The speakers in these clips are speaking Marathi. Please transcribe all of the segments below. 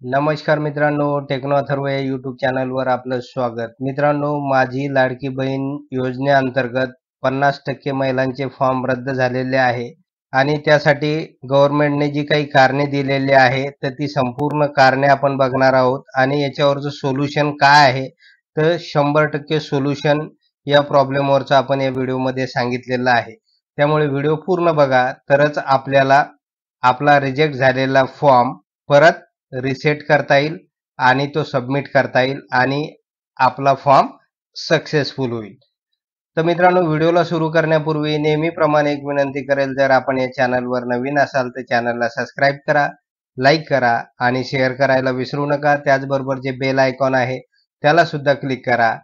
नमस्कार मित्रांनो, टेक्नो अथर्व या यूट्यूब चॅनलवर आपलं स्वागत. मित्रांनो, माझी लाडकी बहीण योजनेअंतर्गत 50% महिलांचे फॉर्म रद्द झालेले आहे आणि त्यासाठी गव्हर्नमेंटने जी काही कारणे दिलेली आहे, तर ती संपूर्ण कारणे आपण बघणार आहोत आणि याच्यावरचं सोल्युशन काय आहे, तर 100% सोल्युशन या प्रॉब्लेमवरचं आपण या व्हिडिओमध्ये सांगितलेलं आहे. त्यामुळे व्हिडिओ पूर्ण बघा, तरच आपल्याला आपला रिजेक्ट झालेला फॉर्म परत रिसेट करता येईल आणि तो सबमिट करता येईल आणि आपला फॉर्म सक्सेसफुल होईल. तर मित्रांनो, व्हिडिओला सुरू करण्यापूर्वी नेहमीप्रमाणे एक विनंती करेल, जर आपण या चॅनलवर नवीन असाल तर चॅनलला सबस्क्राईब करा, लाईक करा आणि शेअर करायला विसरू नका. त्याचबरोबर जे बेल आयकॉन आहे त्याला सुद्धा क्लिक करा,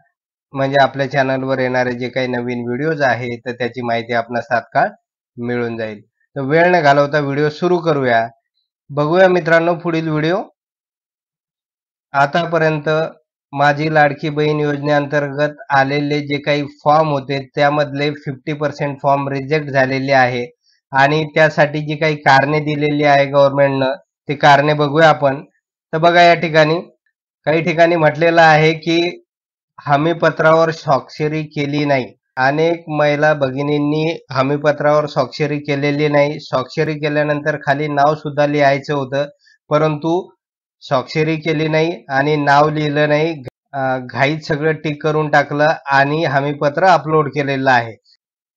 म्हणजे आपल्या चॅनलवर येणारे जे काही नवीन व्हिडिओज आहे तर त्याची माहिती आपणास तात्काळ मिळून जाईल. तर वेळ न घालवता व्हिडिओ सुरू करूया. बघूया मित्रांनो पुढील व्हिडिओ. आतापर्यंत माझी लाडकी बहीण योजनेअंतर्गत आलेले जे काही फॉर्म होते त्यामधले 50% फॉर्म रिजेक्ट झालेले आहे आणि त्यासाठी जी काही कारणे दिलेली आहे गव्हर्नमेंटनं, ती कारणे बघूया आपण. तर बघा, या ठिकाणी काही ठिकाणी म्हटलेलं आहे की हमीपत्रावर स्वाक्षरी केली नाही. अनेक महिला भगिनींनी हमीपत्रावर स्वाक्षरी केलेली नाही. स्वाक्षरी केल्यानंतर खाली नाव सुद्धा लिहायचं होतं, परंतु स्वाक्षरी केली नाही आणि नाव लिहिलं नाही. घाईत सगळं टिक करून टाकलं आणि हमीपत्र अपलोड केलेलं आहे.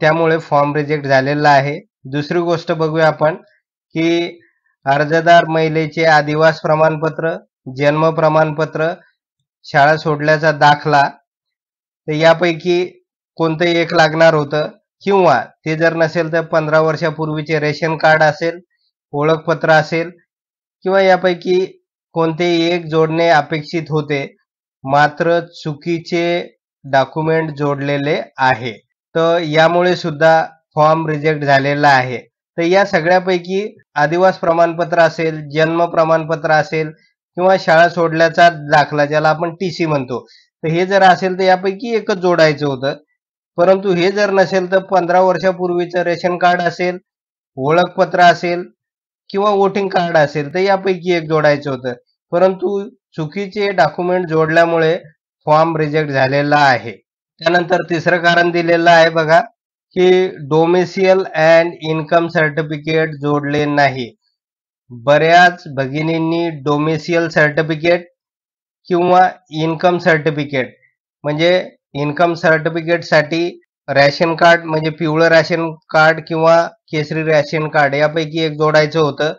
त्यामुळे फॉर्म रिजेक्ट झालेला आहे. दुसरी गोष्ट बघूया आपण की अर्जदार महिलेचे आदिवास प्रमाणपत्र, जन्म प्रमाणपत्र, शाळा सोडल्याचा दाखला, तर यापैकी कोणतंही एक लागणार होतं, किंवा ते जर नसेल तर 15 वर्षापूर्वीचे रेशन कार्ड असेल, ओळखपत्र असेल, किंवा यापैकी कोणतेही एक जोडणे अपेक्षित होते, मात्र चुकीचे डॉक्युमेंट जोडलेले आहे. तर यामुळे सुद्धा फॉर्म रिजेक्ट झालेला आहे. तर या सगळ्यापैकी आदिवास प्रमाणपत्र असेल, जन्म प्रमाणपत्र असेल किंवा शाळा सोडल्याचा दाखला, ज्याला आपण टीसी म्हणतो, तर हे जर असेल तर यापैकी एकच जोडायचं होतं. परंतु हे जर नसेल तर 15 वर्षापूर्वीचं रेशन कार्ड असेल, ओळखपत्र असेल किंवा वोटिंग कार्ड असेल, तर यापैकी एक जोडायचं होतं. परंतु चुकीचे डॉक्युमेंट जोडल्यामुळे फॉर्म रिजेक्ट झालेला आहे. त्यानंतर तिसरं कारण दिलेलं आहे बघा, की डोमेसियल अँड इन्कम सर्टिफिकेट जोडले नाही. बऱ्याच भगिनींनी डोमेसियल सर्टिफिकेट किंवा इन्कम सर्टिफिकेट, म्हणजे इन्कम सर्टिफिकेटसाठी रॅशन कार्ड, म्हणजे पिवळं रॅशन कार्ड किंवा केसरी रॅशन कार्ड यापैकी एक जोडायचं होतं.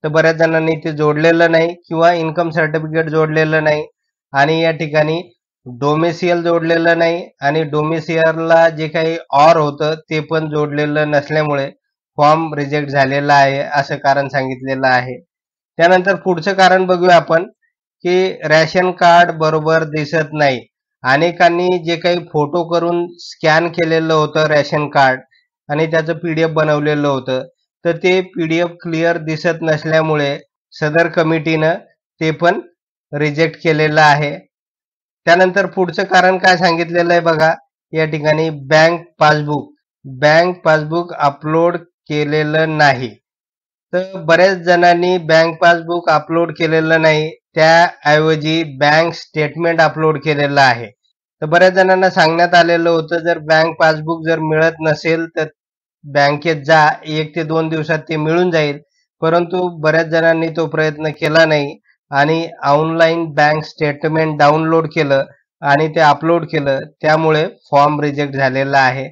तर बऱ्याच जणांनी ते जोडलेलं नाही किंवा इन्कम सर्टिफिकेट जोडलेलं नाही आणि या ठिकाणी डोमेसियल जोडलेलं नाही आणि डोमेसियलला जे काही ऑर होतं ते पण जोडलेलं नसल्यामुळे फॉर्म रिजेक्ट झालेला आहे, असं कारण सांगितलेलं आहे. त्यानंतर पुढचं कारण बघूया आपण, की रॅशन कार्ड बरोबर दिसत नाही. अनेकांनी जे काही फोटो करून स्कॅन केलेलं होतं रॅशन कार्ड आणि त्याचं पीडीएफ बनवलेलं होतं, तर ते पीडीएफ क्लिअर दिसत नसल्यामुळे सदर कमिटीनं ते पण रिजेक्ट केलेलं आहे. त्यानंतर पुढचं कारण काय सांगितलेलं आहे बघा, या ठिकाणी बँक पासबुक अपलोड केलेलं नाही. तर बऱ्याच जणांनी बँक पासबुक अपलोड केलेलं नाही, त्याऐवजी बँक स्टेटमेंट अपलोड केलेलं आहे. तर बऱ्याच जणांना सांगण्यात आलेलं होतं, जर बँक पासबुक जर मिळत नसेल तर बँकेत जा, 1 ते 2 दिवसात ते मिळून जाईल. परंतु बऱ्याच जणांनी तो प्रयत्न केला नाही आणि ऑनलाईन बँक स्टेटमेंट डाउनलोड केलं आणि ते अपलोड केलं, त्यामुळे फॉर्म रिजेक्ट झालेला आहे.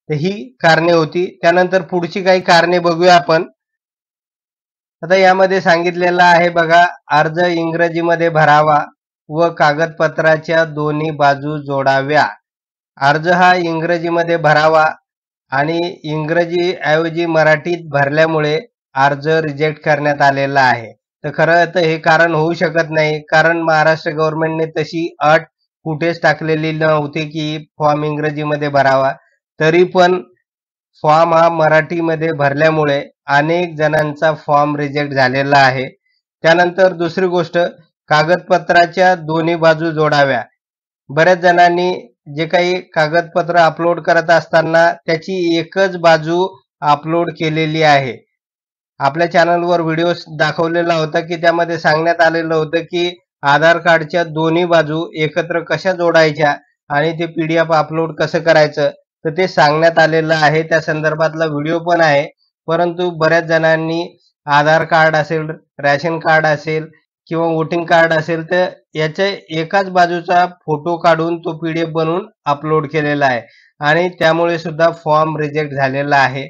तर ही कारणे होती. त्यानंतर पुढची काही कारणे बघूया आपण. आता यामध्ये सांगितलेलं आहे बघा, अर्ज इंग्रजीमध्ये भरावा व कागदपत्राच्या दोन्ही बाजू जोडाव्या. अर्ज हा इंग्रजीमध्ये भरावा आणि इंग्रजी ऐवजी मराठीत भरल्यामुळे अर्ज रिजेक्ट करण्यात आलेला आहे. तर खरं तर हे कारण होऊ शकत नाही, कारण महाराष्ट्र गव्हर्नमेंटने तशी अट कुठेच टाकलेली नव्हती की फॉर्म इंग्रजीमध्ये भरावा. तरी पण फॉर्म हा मराठीमध्ये भरल्यामुळे अनेक जणांचा फॉर्म रिजेक्ट झालेला आहे. त्यानंतर दुसरी गोष्ट, कागदपत्राच्या दोन्ही बाजू जोडाव्या. बऱ्याच जणांनी जे काही कागदपत्र अपलोड करत असताना त्याची एकच बाजू अपलोड केलेली आहे आपल्या चॅनलवर व्हिडिओ दाखवलेला होता की त्यामध्ये सांगण्यात आलेलं होतं की आधार कार्डच्या दोन्ही बाजू एकत्र कशा जोडायच्या आणि ते PDF अपलोड कसं करायचं, तर ते सांगण्यात आलेलं आहे. त्या संदर्भातला व्हिडिओ पण आहे. परंतु बऱ्याच जणांनी आधार कार्ड असेल, रॅशन कार्ड असेल किंवा वोटिंग कार्ड असेल, तर याच्या एकाच बाजूचा फोटो काढून तो PDF बनवून अपलोड केलेला आहे आणि त्यामुळे सुद्धा फॉर्म रिजेक्ट झालेला आहे.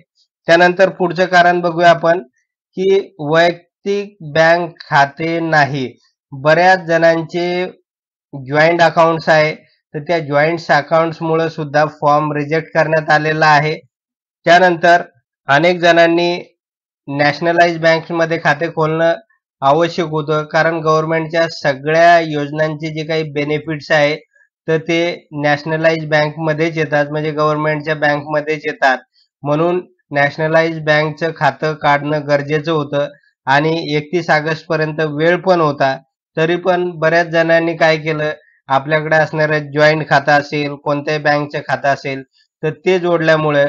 त्यानंतर पुढचं कारण बघूया आपण की वैयक्तिक बँक खाते नाही. बऱ्याच जणांचे जॉइंट अकाउंट्स आहे, तर त्या जॉइंट अकाउंट्समुळे सुद्धा फॉर्म रिजेक्ट करण्यात आलेला आहे. त्यानंतर अनेक जणांनी नॅशनलाइज बँक्समध्ये खाते खोलणं आवश्यक होतं, कारण गव्हर्नमेंटच्या सगळ्या योजनांचे जे काही बेनिफिट्स आहे, तर ते नॅशनलाइज बँकमध्येच येतात, म्हणजे गव्हर्नमेंटच्या बँकमध्येच येतात. म्हणून नॅशनलाइज बँकचं खातं काढणं गरजेचं होतं आणि 31 ऑगस्टपर्यंत वेळ पण होता. तरी पण बऱ्याच जणांनी काय केलं, आपल्याकडे असणारं जॉइंट खातं असेल, कोणत्याही बँकचं खातं असेल, तर ते जोडल्यामुळे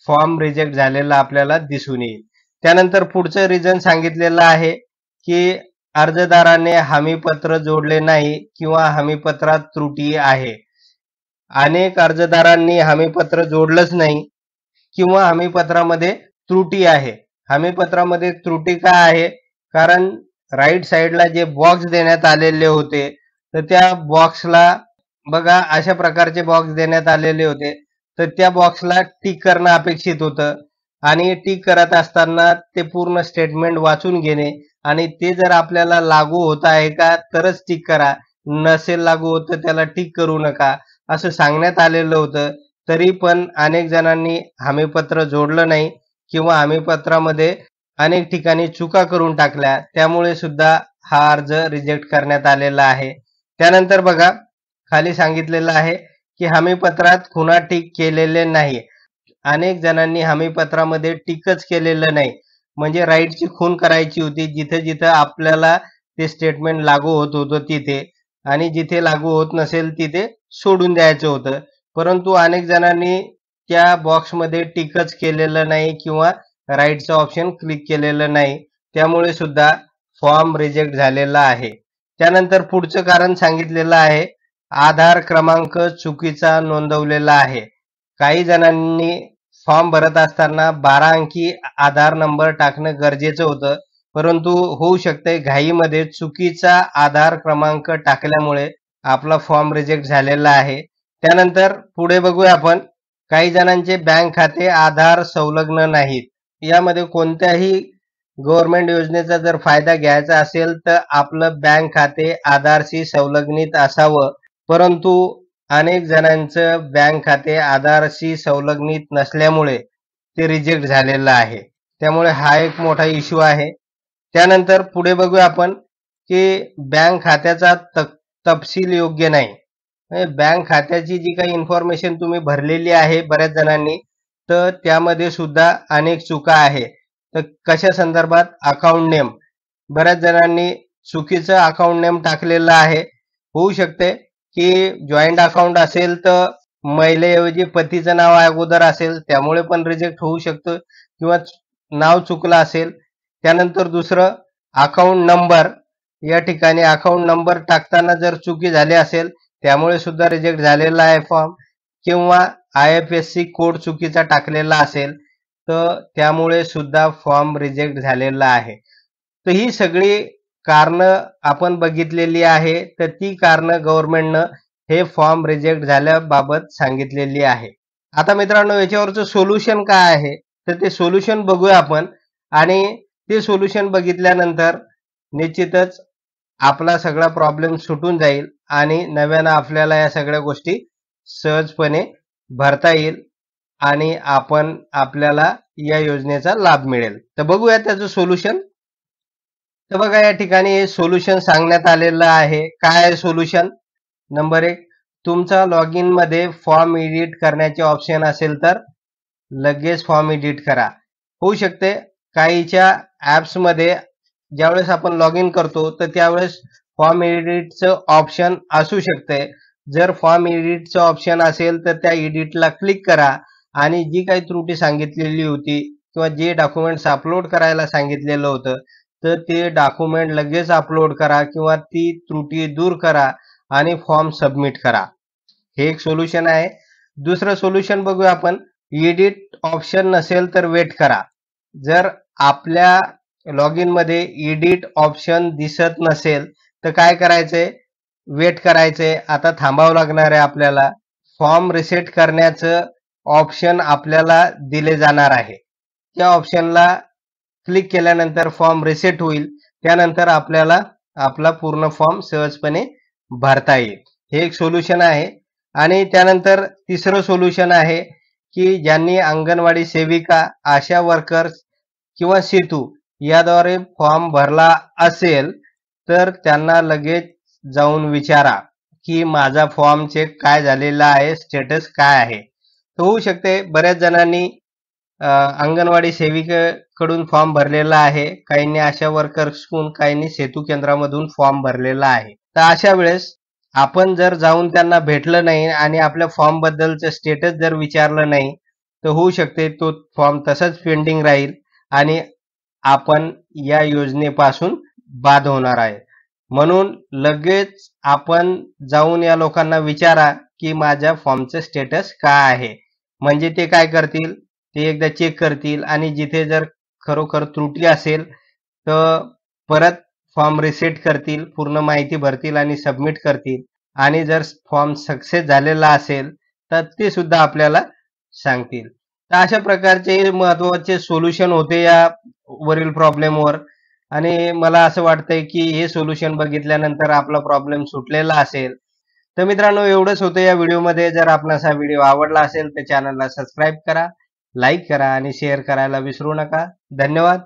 फॉर्म रिजेक्ट झालेला आपल्याला दिसून येईल. त्यानंतर पुढचं रिझन सांगितलेलं आहे की अर्जदाराने हमीपत्र जोडले नाही किंवा हमीपत्रात त्रुटी आहे. अनेक अर्जदारांनी हमीपत्र जोडलंच नाही किंवा हमीपत्रामध्ये त्रुटी आहे. हमीपत्रामध्ये त्रुटी का आहे? कारण राईट साईडला जे बॉक्स देण्यात आलेले होते, तर त्या बॉक्सला बघा अशा प्रकारचे बॉक्स देण्यात आलेले होते. तर त्या बॉक्सला टिक करणं अपेक्षित होतं आणि टिक करत असताना ते पूर्ण स्टेटमेंट वाचून घेणे आणि ते जर आपल्याला लागू होत आहे का तरच टिक करा, नसेल लागू होत तर त्याला टिक करू नका, असं सांगण्यात आलेलं होतं. तरी पण अनेक जणांनी हमीपत्र जोडलं नाही किंवा हमीपत्रामध्ये अनेक ठिकाणी चुका करून टाकल्या. त्यामुळे सुद्धा हा अर्ज रिजेक्ट करण्यात आलेला आहे. त्यानंतर बघा खाली सांगितलेलं आहे की हमीपत्रात खुणा टिक केलेले नाही. अनेक जणांनी हमीपत्रामध्ये टिकच केलेलं नाही. म्हणजे राईटची खूण करायची होती. जिथे-जिथे आपल्याला ते स्टेटमेंट लागू होत होतं तिथे आणि जिथे लागू होत नसेल तिथे सोडून द्यायचं होतं. परंतु अनेक जणांनी त्या बॉक्समध्ये टिकच केलेलं नाही किंवा राईटचं ऑप्शन क्लिक केलेलं नाही. त्यामुळे सुद्धा फॉर्म रिजेक्ट झालेला आहे. त्यानंतर पुढचं कारण सांगितलेलं आहे, आधार क्रमांक चुकीचा नोंदवलेला आहे. काही जणांनी फॉर्म भरत असताना 12 अंकी आधार नंबर टाकणं गरजेचं होतं. परंतु होऊ शकतंय घाईमध्ये चुकीचा आधार क्रमांक टाकल्यामुळे आपला फॉर्म रिजेक्ट झालेला आहे. त्यानंतर पुढे बघूया आपण, काही जणांचे बँक खाते आधार संलग्न नाहीत. यामध्ये कोणत्याही गव्हर्नमेंट योजनेचा जर फायदा घ्यायचा असेल तर आपलं बँक खाते आधारशी संलग्नित असावं. परंतु अनेक जणांचं बँक खाते आधारशी संलग्नित नसल्यामुळे ते रिजेक्ट झालेलं आहे. त्यामुळे हा एक मोठा इश्यू आहे. त्यानंतर पुढे बघूया आपण की बँक खात्याचा तपशील योग्य नाही. बँक खात्याची जी काही इन्फॉर्मेशन तुम्ही भरलेली आहे बऱ्याच जणांनी, तर त्यामध्ये सुद्धा अनेक चुका आहे. तर कशा संदर्भात? अकाउंट नेम, बऱ्याच जणांनी चुकीचं अकाउंट नेम टाकलेलं आहे. होऊ शकते की जॉईंट अकाउंट असेल तर महिलेऐवजी पतीचं नाव अगोदर असेल, त्यामुळे पण रिजेक्ट होऊ शकतं किंवा नाव चुकलं असेल. त्यानंतर दुसरं अकाउंट नंबर, या ठिकाणी अकाउंट नंबर टाकताना जर चुकी झाली असेल त्यामुळे सुद्धा रिजेक्ट झालेला आहे फॉर्म, किंवा IFSC कोड चुकीचा टाकलेला असेल तर त्यामुळे सुद्धा फॉर्म रिजेक्ट झालेला आहे. तर ही सगळी कारणं आपण बघितलेली आहे. तर ती कारणं गव्हर्नमेंटनं हे फॉर्म रिजेक्ट झाल्याबाबत सांगितलेली आहे. आता मित्रांनो याच्यावरचं सोल्युशन काय आहे, तर ते सोल्युशन बघूया आपण आणि ते सोल्युशन बघितल्यानंतर निश्चितच आपला सगळा प्रॉब्लेम सुटून जाईल आणि नव्यानं आपल्याला या सगळ्या गोष्टी सहजपणे भरता येईल आणि आपल्याला या योजनेचा लाभ मिळेल. तर बघूया त्याचं सोल्युशन. तर बघा या ठिकाणी हे सोल्युशन सांगण्यात आलेलं आहे. काय आहे सोल्युशन? नंबर 1, तुमचा लॉगिन मध्ये फॉर्म एडिट करण्याचे ऑप्शन असेल तर लगेच फॉर्म एडिट करा. होऊ शकते काहीच्या ॲप्समध्ये ज्यावेळेस आपण लॉग इन करतो तर त्यावेळेस फॉर्म एडिटचं ऑप्शन असू शकते. जर फॉर्म एडिटचं ऑप्शन असेल तर त्या एडिटला क्लिक करा आणि जी काही त्रुटी सांगितलेली होती किंवा जे डॉक्युमेंट्स अपलोड करायला सांगितलेलं होतं, तर ते डॉक्युमेंट लगेच अपलोड करा किंवा ती त्रुटी दूर करा आणि फॉर्म सबमिट करा. हे एक सोल्युशन आहे. दुसरं सोल्युशन बघूया आपण. एडिट ऑप्शन नसेल तर वेट करा. जर आपल्या लॉग इनमध्ये एडिट ऑप्शन दिसत नसेल तर काय करायचंय? वेट करायचंय. आता थांबावं लागणार आहे आपल्याला. फॉर्म रिसेट करण्याचं ऑप्शन आपल्याला दिले जाणार आहे. त्या ऑप्शनला क्लिक केल्यानंतर फॉर्म रिसेट होईल. त्यानंतर आपल्याला आपला पूर्ण फॉर्म सहजपणे भरता येईल. हे एक सोल्युशन आहे. आणि त्यानंतर तिसरं सोल्युशन आहे, की ज्यांनी अंगणवाडी सेविका, आशा वर्कर्स किंवा सेतू याद्वारे फॉर्म भरला असेल, तर त्यांना लगेच जाऊन विचारा, की माझा फॉर्म चेक काय झालेला आहे, स्टेटस काय आहे. तर होऊ शकते बऱ्याच जणांनी अंगणवाडी सेविकेकडून फॉर्म भरलेला आहे, काहींनी आशा वर्कर्सकडून, काहींनी सेतू केंद्रामधून फॉर्म भरलेला आहे. तर अशा वेळेस आपण जर जाऊन त्यांना भेटलं नाही आणि आपल्या फॉर्म बद्दलचं स्टेटस जर विचारलं नाही, तर होऊ शकते तो फॉर्म तसाच पेंडिंग राहील आणि आपण या योजनेपासून बाद होणार आहे. म्हणून लगेच आपण जाऊन या लोकांना विचारा, की माझ्या फॉर्मचं स्टेटस काय आहे. म्हणजे ते काय करतील, ते एकदा चेक करतील आणि जिथे जर खरोखर त्रुटी असेल, तर परत फॉर्म रिसेट करतील, पूर्ण माहिती भरतील आणि सबमिट करतील. आणि जर फॉर्म सक्सेस झालेला असेल, तर ते सुद्धा आपल्याला सांगतील. तर अशा प्रकारचे महत्त्वाचे सोल्युशन होते या वरील प्रॉब्लेमवर. आणि मला असं वाटतंय, की हे सोल्युशन बघितल्यानंतर आपला प्रॉब्लेम सुटलेला असेल. तर मित्रांनो एवढंच होतं या व्हिडिओमध्ये. जर आपणास हा व्हिडिओ आवडला असेल तर चॅनलला सबस्क्राईब करा, लाईक करा आणि शेअर करायला विसरू नका. धन्यवाद.